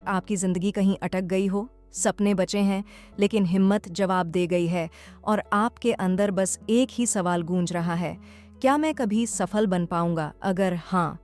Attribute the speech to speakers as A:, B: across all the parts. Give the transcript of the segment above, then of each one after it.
A: आपकी ज़िंदगी कहीं अटक गई हो, सपने बचे हैं लेकिन हिम्मत जवाब दे गई है और आपके अंदर बस एक ही सवाल गूंज रहा है, क्या मैं कभी सफल बन पाऊंगा? अगर हाँ,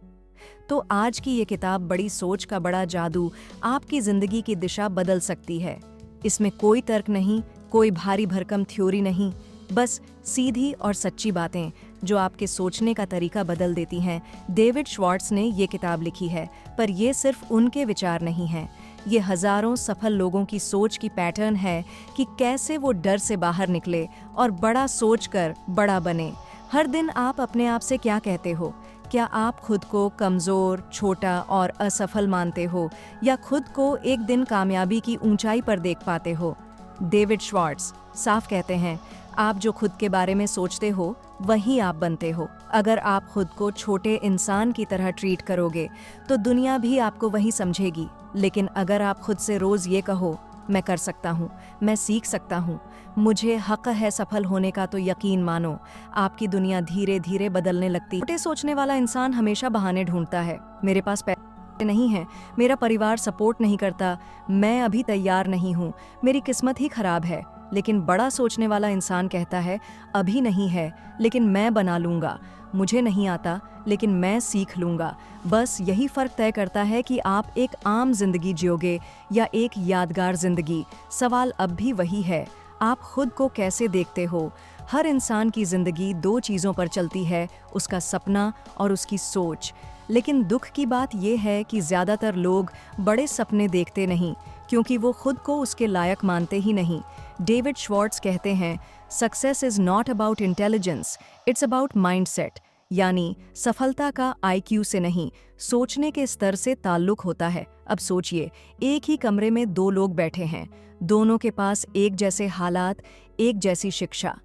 A: तो आज की ये किताब बड़ी सोच का बड़ा जादू आपकी ज़िंदगी की दिशा बदल सकती है। इसमें कोई तर्क नहीं, कोई भारी भरकम थ्योरी नहीं, बस सीधी और सच्ची बातें जो आपके सोचने का तरीका बदल देती हैं। डेविड श्वार्ट्ज ने ये किताब लिखी है, पर ये सिर्फ उनके विचार नहीं हैं। ये हजारों सफल लोगों की सोच की पैटर्न है कि कैसे वो डर से बाहर निकले और बड़ा सोचकर बड़ा बने। हर दिन आप अपने आप से क्या कहते हो? क्या आप खुद को कमज़ोर, छोटा और असफल मानते हो, या खुद को एक दिन कामयाबी की ऊंचाई पर देख पाते हो? डेविड श्वार्ट्ज साफ कहते हैं, आप जो खुद के बारे में सोचते हो वही आप बनते हो। अगर आप खुद को छोटे इंसान की तरह ट्रीट करोगे तो दुनिया भी आपको वही समझेगी। लेकिन अगर आप खुद से रोज ये कहो, मैं कर सकता हूँ, मैं सीख सकता हूँ, मुझे हक है सफल होने का, तो यकीन मानो आपकी दुनिया धीरे धीरे बदलने लगती। छोटे सोचने वाला इंसान हमेशा बहाने ढूंढता है। मेरे पास पैसे नहीं है, मेरा परिवार सपोर्ट नहीं करता, मैं अभी तैयार नहीं हूँ, मेरी किस्मत ही खराब है। लेकिन बड़ा सोचने वाला इंसान कहता है, अभी नहीं है लेकिन मैं बना लूंगा, मुझे नहीं आता लेकिन मैं सीख लूंगा। बस यही फर्क तय करता है कि आप एक आम जिंदगी जियोगे या एक यादगार जिंदगी। सवाल अब भी वही है, आप खुद को कैसे देखते हो? हर इंसान की जिंदगी दो चीज़ों पर चलती है, उसका सपना और उसकी सोच। लेकिन दुख की बात यह है कि ज़्यादातर लोग बड़े सपने देखते नहीं, क्योंकि वो खुद को उसके लायक मानते ही नहीं। डेविड श्वार्ट्ज कहते हैं, success is not about intelligence, it's about mindset. यानी सफलता का IQ से नहीं, सोचने के स्तर से ताल्लुक होता है। अब सोचिए, एक ही कमरे में दो लोग बैठे हैं, दोनों के पास एक जैसे हालात, एक जैसी शिक्षा,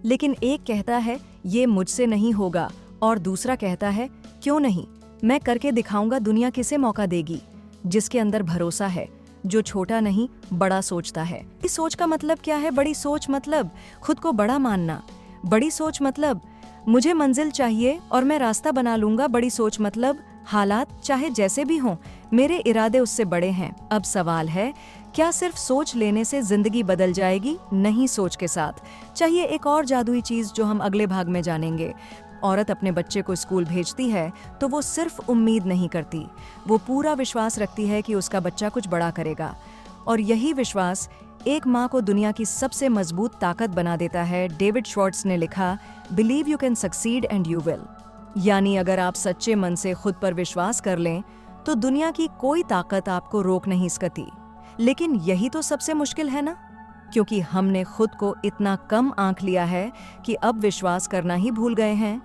A: लेकिन एक कहता है ये मुझसे नहीं होगा और दूसरा कहता है क्यों नहीं, मैं करके दिखाऊंगा, दुनिया किसे मौका देगी? जिसके अंदर भरोसा है, जो छोटा नहीं बड़ा सोचता है। इस सोच का मतलब क्या है? बड़ी सोच मतलब खुद को बड़ा मानना। बड़ी सोच मतलब मुझे मंजिल चाहिए और मैं रास्ता बना लूंगा। बड़ी सोच मतलब हालात चाहे जैसे भी हों, मेरे इरादे उससे बड़े हैं। अब सवाल है, क्या सिर्फ सोच लेने से जिंदगी बदल जाएगी? नहीं, सोच के साथ चाहिए एक और जादुई चीज जो हम अगले भाग में जानेंगे। औरत अपने बच्चे को स्कूल भेजती है तो वो सिर्फ उम्मीद नहीं करती, वो पूरा विश्वास रखती है कि उसका बच्चा कुछ बड़ा करेगा। और यही विश्वास एक माँ को दुनिया की सबसे मजबूत ताकत बना देता है। डेविड श्वार्ट्ज ने लिखा, believe you can succeed and you will. यानी अगर आप सच्चे मन से खुद पर विश्वास कर लें तो दुनिया की कोई ताकत आपको रोक नहीं सकती। लेकिन यही तो सबसे मुश्किल है ना, क्योंकि हमने खुद को इतना कम आंक लिया है कि अब विश्वास करना ही भूल गए हैं।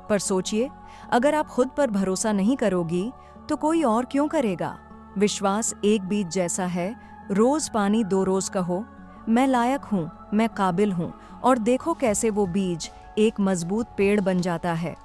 A: पर सोचिए, अगर आप खुद पर भरोसा नहीं करोगी तो कोई और क्यों करेगा? विश्वास एक बीज जैसा है, रोज पानी दो रोज कहो, मैं लायक हूँ, मैं काबिल हूँ, और देखो कैसे वो बीज एक मजबूत पेड़ बन जाता है।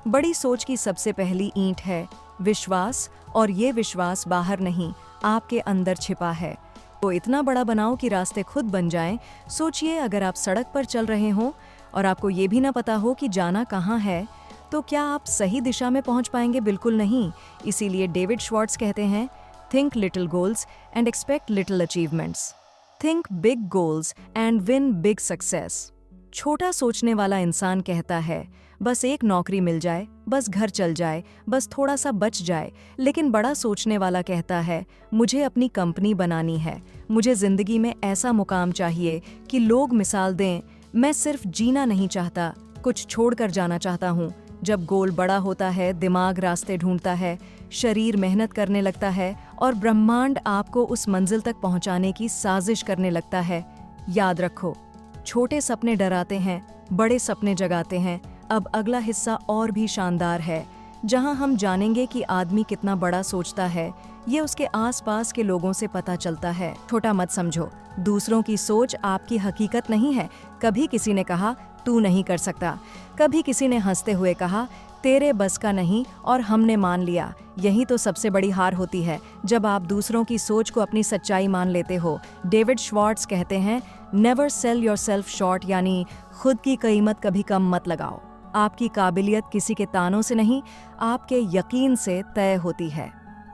A: बड़ी सोच की सबसे पहली ईंट है विश्वास, और ये विश्वास बाहर नहीं, आपके अंदर छिपा है। तो इतना बड़ा बनाओ कि रास्ते खुद बन जाएं। सोचिए, अगर आप सड़क पर चल रहे हो और आपको ये भी ना पता हो कि जाना कहाँ है, तो क्या आप सही दिशा में पहुंच पाएंगे? बिल्कुल नहीं। इसीलिए डेविड श्वार्ट्ज कहते हैं, think little goals and expect little achievements. Think big goals and win big success. छोटा सोचने वाला इंसान कहता है, बस एक नौकरी मिल जाए, बस घर चल जाए, बस थोड़ा सा बच जाए। लेकिन बड़ा सोचने वाला कहता है, मुझे अपनी कंपनी बनानी है, मुझे जिंदगी में ऐसा मुकाम चाहिए कि लोग मिसाल दें, मैं सिर्फ जीना नहीं चाहता, कुछ छोड़कर जाना चाहता हूँ। जब गोल बड़ा होता है, दिमाग रास्ते ढूंढता है, शरीर मेहनत करने लगता है और ब्रह्मांड आपको उस मंजिल तक पहुंचाने की साजिश करने लगता है। याद रखो, छोटे सपने डराते हैं, बड़े सपने जगाते हैं। अब अगला हिस्सा और भी शानदार है, जहां हम जानेंगे कि आदमी कितना बड़ा सोचता है, ये उसके आसपास के लोगों से पता चलता है। छोटा मत समझो, दूसरों की सोच आपकी हकीकत नहीं है। कभी किसी ने कहा तू नहीं कर सकता, कभी किसी ने हंसते हुए कहा तेरे बस का नहीं, और हमने मान लिया। यही तो सबसे बड़ी हार होती है, जब आप दूसरों की सोच को अपनी सच्चाई मान लेते हो। डेविड श्वार्ट्ज कहते हैं, नेवर सेल योरसेल्फ शॉर्ट, यानी खुद की कीमत कभी कम मत लगाओ। आपकी काबिलियत किसी के तानों से नहीं, आपके यकीन से तय होती है।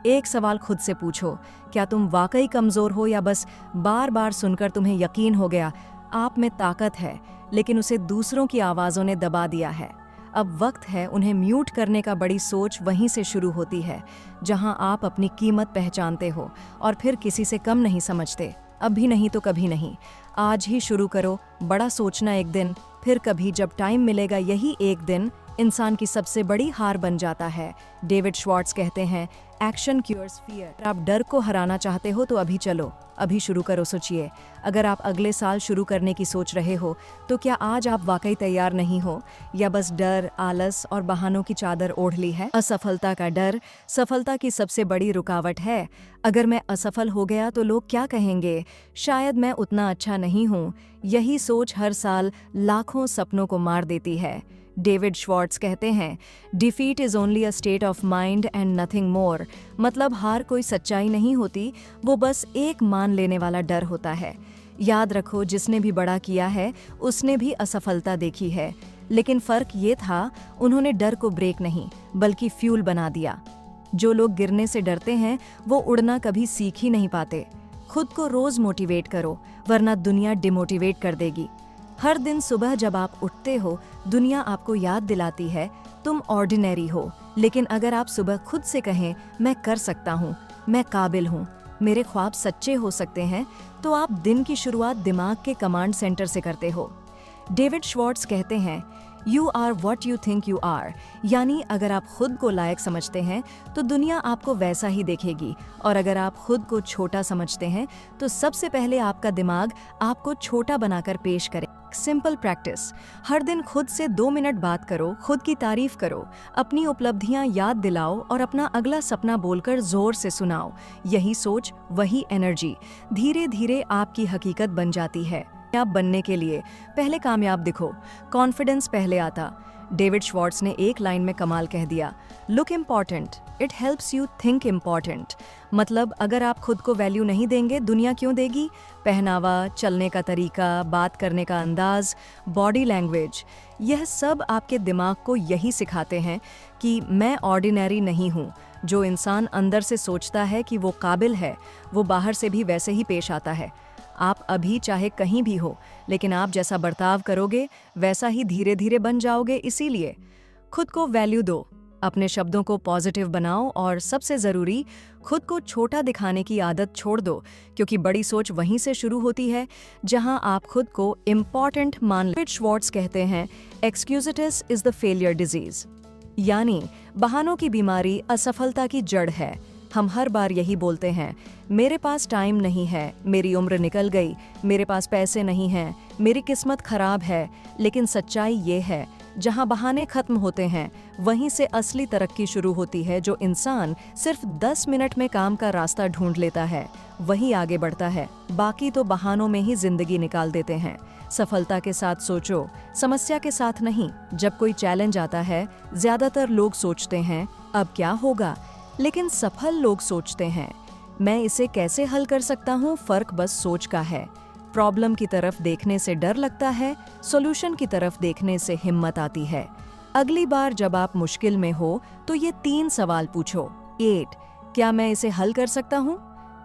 A: एक सवाल खुद से पूछो, क्या तुम वाकई कमजोर हो या बस बार बार सुनकर तुम्हें यकीन हो गया आप में ताकत है, लेकिन उसे दूसरों की आवाज़ों ने दबा दिया है। अब वक्त है उन्हें म्यूट करने का। बड़ी सोच वहीं से शुरू होती है जहां आप अपनी कीमत पहचानते हो और फिर किसी से कम नहीं समझते। अभी नहीं तो कभी नहीं, आज ही शुरू करो। बड़ा सोचना एक दिन, फिर कभी जब टाइम मिलेगा, यही एक दिन इंसान की सबसे बड़ी हार बन जाता है। डेविड श्वार्ट्ज कहते हैं, एक्शन क्यूर्स फियर। आप डर को हराना चाहते हो तो अभी चलो, अभी शुरू करो। सोचिए, अगर आप अगले साल शुरू करने की सोच रहे हो तो क्या आज आप वाकई तैयार नहीं हो, या बस डर, आलस और बहानों की चादर ओढ़ ली है? असफलता का डर सफलता की सबसे बड़ी रुकावट है। अगर मैं असफल हो गया तो लोग क्या कहेंगे, शायद मैं उतना अच्छा नहीं हूँ। यही सोच हर साल लाखों सपनों को मार देती है। डेविड श्वार्ट्ज कहते हैं, defeat is only a state of mind and nothing more. मतलब हार कोई सच्चाई नहीं होती, वो बस एक मान लेने वाला डर होता है। याद रखो, जिसने भी बड़ा किया है उसने भी असफलता देखी है, लेकिन फर्क ये था उन्होंने डर को ब्रेक नहीं बल्कि फ्यूल बना दिया। जो लोग गिरने से डरते हैं वो उड़ना कभी सीख ही नहीं पाते। खुद को रोज मोटिवेट करो, वरना दुनिया डिमोटिवेट कर देगी। हर दिन सुबह जब आप उठते हो, दुनिया आपको याद दिलाती है तुम ऑर्डिनरी हो। लेकिन अगर आप सुबह खुद से कहें, मैं कर सकता हूँ, मैं काबिल हूँ, मेरे ख्वाब सच्चे हो सकते हैं, तो आप दिन की शुरुआत दिमाग के कमांड सेंटर से करते हो। डेविड श्वार्ट्ज कहते हैं, you are what you think you are. यानी अगर आप खुद को लायक समझते हैं तो दुनिया आपको वैसा ही देखेगी, और अगर आप खुद को छोटा समझते हैं तो सबसे पहले आपका दिमाग आपको छोटा बनाकर पेश करे। सिंपल प्रैक्टिस, हर दिन खुद से 2 मिनट बात करो, खुद की तारीफ करो, अपनी उपलब्धियां याद दिलाओ और अपना अगला सपना बोलकर जोर से सुनाओ। यही सोच, वही एनर्जी धीरे धीरे आपकी हकीकत बन जाती है। कामयाब बनने के लिए पहले कामयाब दिखो, कॉन्फिडेंस पहले आता। डेविड श्वार्ट्ज ने एक लाइन में कमाल कह दिया, look important, it helps you think important. मतलब अगर आप खुद को वैल्यू नहीं देंगे, दुनिया क्यों देगी? पहनावा, चलने का तरीका, बात करने का अंदाज, बॉडी लैंग्वेज, यह सब आपके दिमाग को यही सिखाते हैं कि मैं ऑर्डिनरी नहीं हूँ। जो इंसान अंदर से सोचता है कि वो काबिल है, वो बाहर से भी वैसे ही पेश आता है। आप अभी चाहे कहीं भी हो, लेकिन आप जैसा बर्ताव करोगे वैसा ही धीरे धीरे बन जाओगे। इसीलिए खुद को वैल्यू दो, अपने शब्दों को पॉजिटिव बनाओ, और सबसे ज़रूरी, खुद को छोटा दिखाने की आदत छोड़ दो, क्योंकि बड़ी सोच वहीं से शुरू होती है जहां आप खुद को इम्पॉर्टेंट मान लें। श्वार्ट्ज कहते हैं, एक्सक्यूजिटिस इज द फेलियर डिजीज। यानी बहानों की बीमारी असफलता की जड़ है। हम हर बार यही बोलते हैं, मेरे पास टाइम नहीं है, मेरी उम्र निकल गई, मेरे पास पैसे नहीं हैं, मेरी किस्मत खराब है। लेकिन सच्चाई ये है, जहां बहाने खत्म होते हैं वहीं से असली तरक्की शुरू होती है। जो इंसान सिर्फ 10 मिनट में काम का रास्ता ढूंढ लेता है वही आगे बढ़ता है, बाकी तो बहानों में ही जिंदगी निकाल देते हैं। सफलता के साथ सोचो, समस्या के साथ नहीं। जब कोई चैलेंज आता है, ज्यादातर लोग सोचते हैं अब क्या होगा, लेकिन सफल लोग सोचते हैं मैं इसे कैसे हल कर सकता हूँ। फर्क बस सोच का है। प्रॉब्लम की तरफ देखने से डर लगता है, सॉल्यूशन की तरफ देखने से हिम्मत आती है। अगली बार जब आप मुश्किल में हो तो ये 3 सवाल पूछो। 8, क्या मैं इसे हल कर सकता हूँ?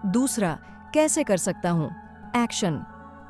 A: दूसरा, कैसे कर सकता हूँ? एक्शन।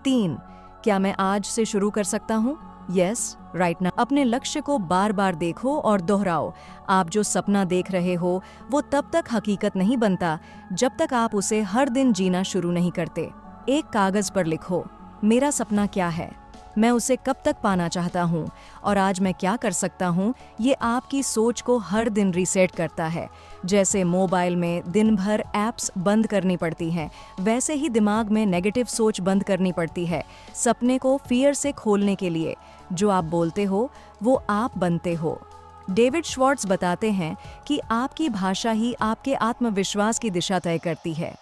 A: 3, क्या मैं आज से शुरू कर सकता हूँ? Yes, right now. अपने लक्ष्य को बार बार देखो और दोहराओ। आप जो सपना देख रहे हो वो तब तक हकीकत नहीं बनता जब तक आप उसे हर दिन जीना शुरू नहीं करते। एक कागज पर लिखो, मेरा सपना क्या है, मैं उसे कब तक पाना चाहता हूँ, और आज मैं क्या कर सकता हूँ। ये आपकी सोच को हर दिन रीसेट करता है। जैसे मोबाइल में दिन भर ऐप्स बंद करनी पड़ती हैं, वैसे ही दिमाग में नेगेटिव सोच बंद करनी पड़ती है। सपने को फियर से खोलने के लिए जो आप बोलते हो वो आप बनते हो। डेविड श्वार्ट्ज बताते हैं कि आपकी भाषा ही आपके आत्मविश्वास की दिशा तय करती है।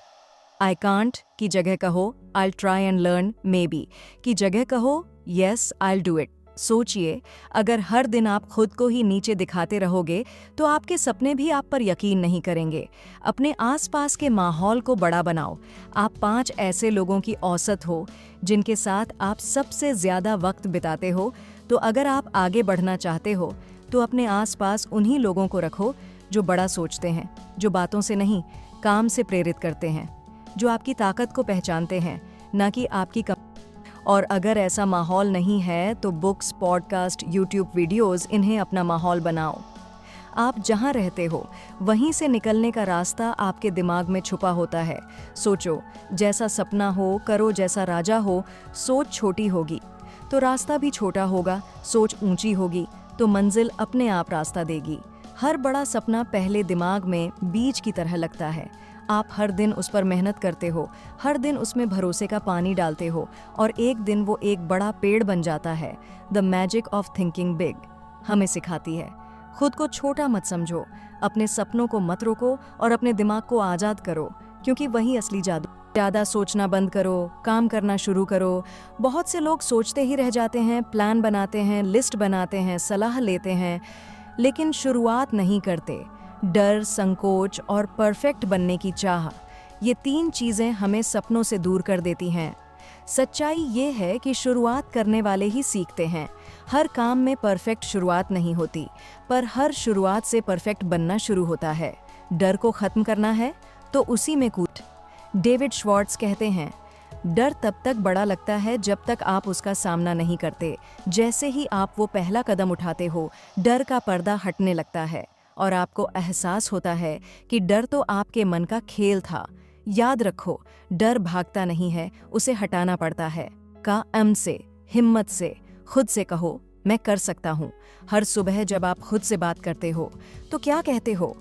A: आई कांट की जगह कहो I try and learn, may be की जगह कहो यस आई डू इट। सोचिए, अगर हर दिन आप खुद को ही नीचे दिखाते रहोगे तो आपके सपने भी आप पर यकीन नहीं करेंगे। अपने आसपास के माहौल को बड़ा बनाओ। आप 5 ऐसे लोगों की औसत हो जिनके साथ आप सबसे ज्यादा वक्त बिताते हो। तो अगर आप आगे बढ़ना चाहते हो तो अपने आसपास उन्हीं लोगों को रखो जो बड़ा सोचते हैं, जो बातों से नहीं काम से प्रेरित करते हैं, जो आपकी ताकत को पहचानते हैं, ना कि आपकी कम। और अगर ऐसा माहौल नहीं है तो बुक्स, पॉडकास्ट, यूट्यूब वीडियोस, इन्हें अपना माहौल बनाओ। आप जहां रहते हो वहीं से निकलने का रास्ता आपके दिमाग में छुपा होता है। सोचो, जैसा सपना हो, करो जैसा राजा हो। सोच छोटी होगी तो रास्ता भी छोटा होगा, सोच ऊंची होगी तो मंजिल अपने आप रास्ता देगी। हर बड़ा सपना पहले दिमाग में बीज की तरह लगता है। आप हर दिन उस पर मेहनत करते हो, हर दिन उसमें भरोसे का पानी डालते हो और एक दिन वो एक बड़ा पेड़ बन जाता है। The magic of thinking big हमें सिखाती है, खुद को छोटा मत समझो, अपने सपनों को मत रोको और अपने दिमाग को आज़ाद करो, क्योंकि वही असली जादू। ज़्यादा सोचना बंद करो, काम करना शुरू करो। बहुत से लोग सोचते ही रह जाते हैं, प्लान बनाते हैं, लिस्ट बनाते हैं, सलाह लेते हैं, लेकिन शुरुआत नहीं करते। डर, संकोच और परफेक्ट बनने की चाह, ये 3 चीज़ें हमें सपनों से दूर कर देती हैं। सच्चाई ये है कि शुरुआत करने वाले ही सीखते हैं। हर काम में परफेक्ट शुरुआत नहीं होती, पर हर शुरुआत से परफेक्ट बनना शुरू होता है। डर को खत्म करना है तो उसी में कूद। डेविड श्वार्ट्ज कहते हैं, डर तब तक बड़ा लगता है जब तक आप उसका सामना नहीं करते। जैसे ही आप वो पहला कदम उठाते हो, डर का पर्दा हटने लगता है और आपको एहसास होता है कि डर तो आपके मन का खेल था। याद रखो, डर भागता नहीं है, उसे हटाना पड़ता है। से, हिम्मत से, खुद से कहो, मैं कर सकता हूँ। हर सुबह जब आप खुद से बात करते हो तो क्या कहते हो?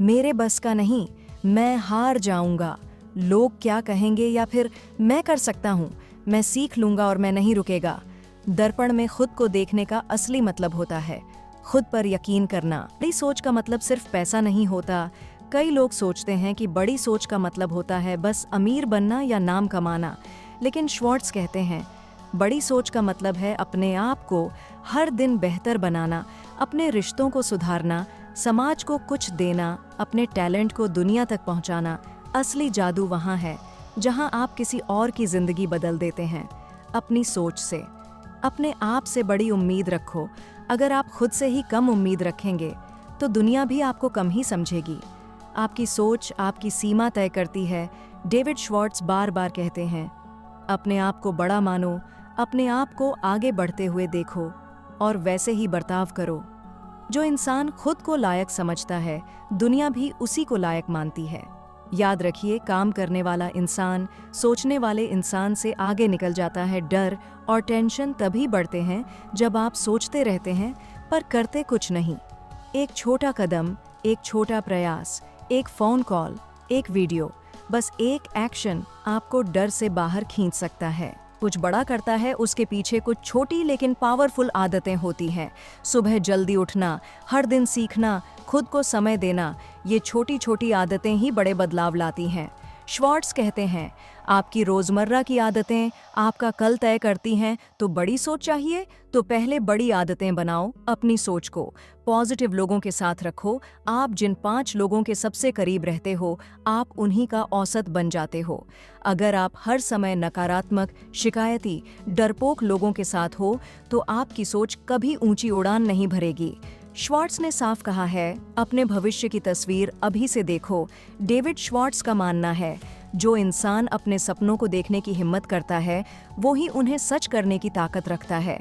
A: मेरे बस का नहीं, मैं हार जाऊंगा, लोग क्या कहेंगे, या फिर मैं कर सकता हूँ, मैं सीख लूंगा और मैं नहीं रुकेगा। दर्पण में खुद को देखने का असली मतलब होता है खुद पर यकीन करना। बड़ी सोच का मतलब सिर्फ पैसा नहीं होता। कई लोग सोचते हैं कि बड़ी सोच का मतलब होता है बस अमीर बनना या नाम कमाना, लेकिन श्वार्ट्ज कहते हैं बड़ी सोच का मतलब है अपने आप को हर दिन बेहतर बनाना, अपने रिश्तों को सुधारना, समाज को कुछ देना, अपने टैलेंट को दुनिया तक पहुंचाना। असली जादू वहाँ है जहाँ आप किसी और की जिंदगी बदल देते हैं अपनी सोच से। अपने आप से बड़ी उम्मीद रखो। अगर आप खुद से ही कम उम्मीद रखेंगे तो दुनिया भी आपको कम ही समझेगी। आपकी सोच आपकी सीमा तय करती है। डेविड श्वार्ट्ज बार बार कहते हैं, अपने आप को बड़ा मानो, अपने आप को आगे बढ़ते हुए देखो और वैसे ही बर्ताव करो। जो इंसान खुद को लायक समझता है, दुनिया भी उसी को लायक मानती है। याद रखिए, काम करने वाला इंसान सोचने वाले इंसान से आगे निकल जाता है। डर और टेंशन तभी बढ़ते हैं जब आप सोचते रहते हैं पर करते कुछ नहीं। एक छोटा कदम, एक छोटा प्रयास, एक फ़ोन कॉल, एक वीडियो, बस एक एक्शन आपको डर से बाहर खींच सकता है। कुछ बड़ा करता है उसके पीछे कुछ छोटी लेकिन पावरफुल आदतें होती हैं। सुबह जल्दी उठना, हर दिन सीखना, खुद को समय देना, ये छोटी छोटी आदतें ही बड़े बदलाव लाती हैं। श्वार्ट्ज कहते हैं, आपकी रोज़मर्रा की आदतें आपका कल तय करती हैं। तो बड़ी सोच चाहिए तो पहले बड़ी आदतें बनाओ। अपनी सोच को पॉजिटिव लोगों के साथ रखो। आप जिन 5 लोगों के सबसे करीब रहते हो, आप उन्हीं का औसत बन जाते हो। अगर आप हर समय नकारात्मक, शिकायती, डरपोक लोगों के साथ हो तो आपकी सोच कभी ऊंची उड़ान नहीं भरेगी। श्वार्ट्ज ने साफ कहा है, अपने भविष्य की तस्वीर अभी से देखो। डेविड श्वार्ट्ज का मानना है, जो इंसान अपने सपनों को देखने की हिम्मत करता है, वो ही उन्हें सच करने की ताकत रखता है।